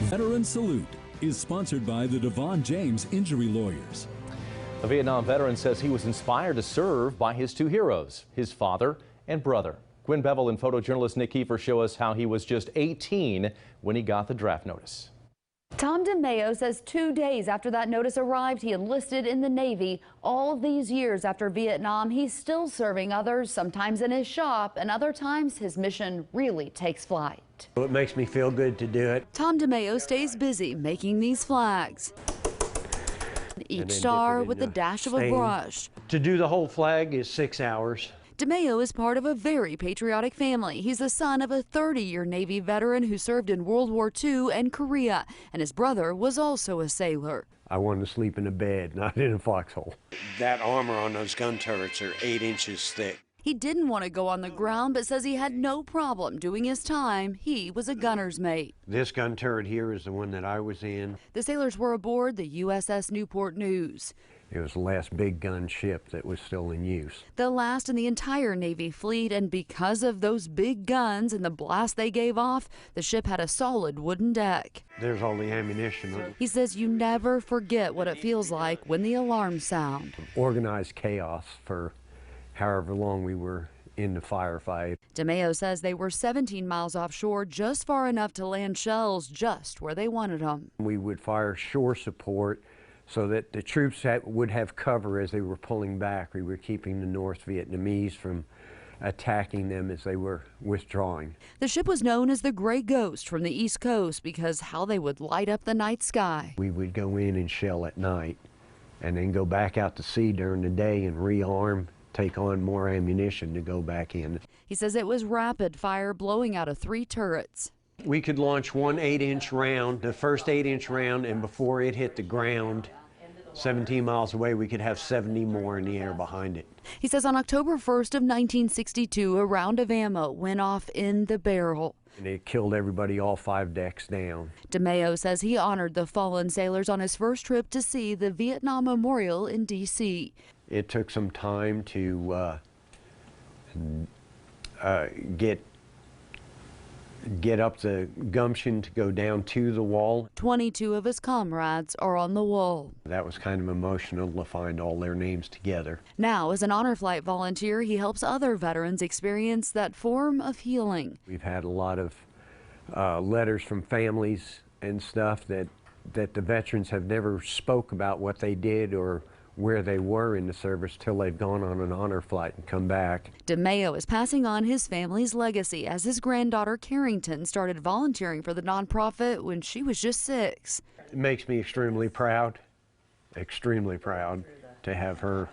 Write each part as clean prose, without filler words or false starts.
Veteran Salute is sponsored by the Devon James Injury Lawyers. A Vietnam veteran says he was inspired to serve by his two heroes, his father and brother. Gwen Bevel and photojournalist Nick Kiefer show us how he was just 18 when he got the draft notice. Tom DeMayo says 2 days after that notice arrived, he enlisted in the Navy. All of these years after Vietnam, he's still serving others, sometimes in his shop, and other times his mission really takes flight. It makes me feel good to do it. Tom DeMayo stays busy making these flags. Each star with a dash of a brush. To do the whole flag is 6 hours. DeMayo is part of a very patriotic family. He's the son of a 30-year Navy veteran who served in World War II and Korea, and his brother was also a sailor. I wanted to sleep in a bed, not in a foxhole. That armor on those gun turrets are 8 inches thick. He didn't want to go on the ground, but says he had no problem doing his time. He was a gunner's mate. This gun turret here is the one that I was in. The sailors were aboard the USS Newport News. It was the last big gun ship that was still in use. The last in the entire Navy fleet, and because of those big guns and the blast they gave off, the ship had a solid wooden deck. There's all the ammunition. He says you never forget what it feels like when the alarms sound. Organized chaos for however long we were in the firefight. DeMayo says they were 17 miles offshore, just far enough to land shells just where they wanted them. We would fire shore support so that the troops would have cover as they were pulling back. We were keeping the North Vietnamese from attacking them as they were withdrawing. The ship was known as the Gray Ghost from the East Coast because how they would light up the night sky. We would go in and shell at night and then go back out to sea during the day and rearm, take on more ammunition to go back in. He says it was rapid fire, blowing out of 3 turrets. We could launch one 8-inch round, the first 8-inch round, and before it hit the ground, 17 miles away, we could have 70 more in the air behind it. He says on October 1st of 1962, a round of ammo went off in the barrel. And it killed everybody, all 5 decks down. DeMayo says he honored the fallen sailors on his first trip to see the Vietnam Memorial in D.C. It took some time to get up the gumption to go down to the wall. 22 of his comrades are on the wall. That was kind of emotional to find all their names together. Now, as an honor flight volunteer, he helps other veterans experience that form of healing. We've had a lot of letters from families and stuff that the veterans have never spoke about what they did or where they were in the service till they've gone on an honor flight and come back. DeMayo is passing on his family's legacy as his granddaughter Carrington started volunteering for the nonprofit when she was just 6. It makes me extremely proud to have her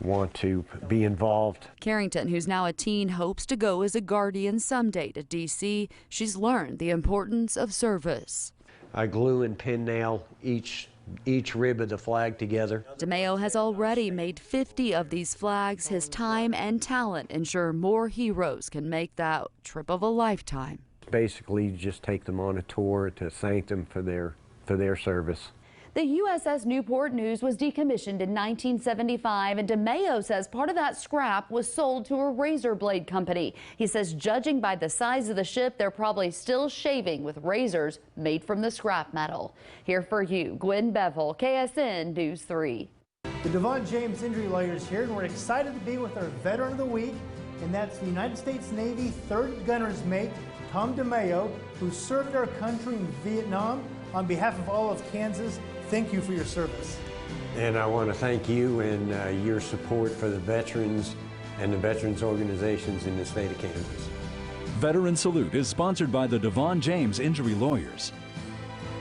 want to be involved. Carrington, who's now a teen, hopes to go as a guardian someday to D.C. She's learned the importance of service. I glue and pin nail each rib of the flag together. DeMayo has already made 50 of these flags. His time and talent ensure more heroes can make that trip of a lifetime. Basically, just take them on a tour to thank them for their service. The USS Newport News was decommissioned in 1975, and DeMayo says part of that scrap was sold to a razor blade company. He says judging by the size of the ship, they're probably still shaving with razors made from the scrap metal. Here for you, Gwen Bevel, KSN News 3. The Devon James Injury Lawyers here, and we're excited to be with our Veteran of the Week, and that's the United States Navy 3rd Gunner's Mate, Tom DeMayo, who served our country in Vietnam. On behalf of all of Kansas, thank you for your service. And I want to thank you and your support for the veterans and the veterans organizations in the state of Kansas. Veteran Salute is sponsored by the Devon James Injury Lawyers.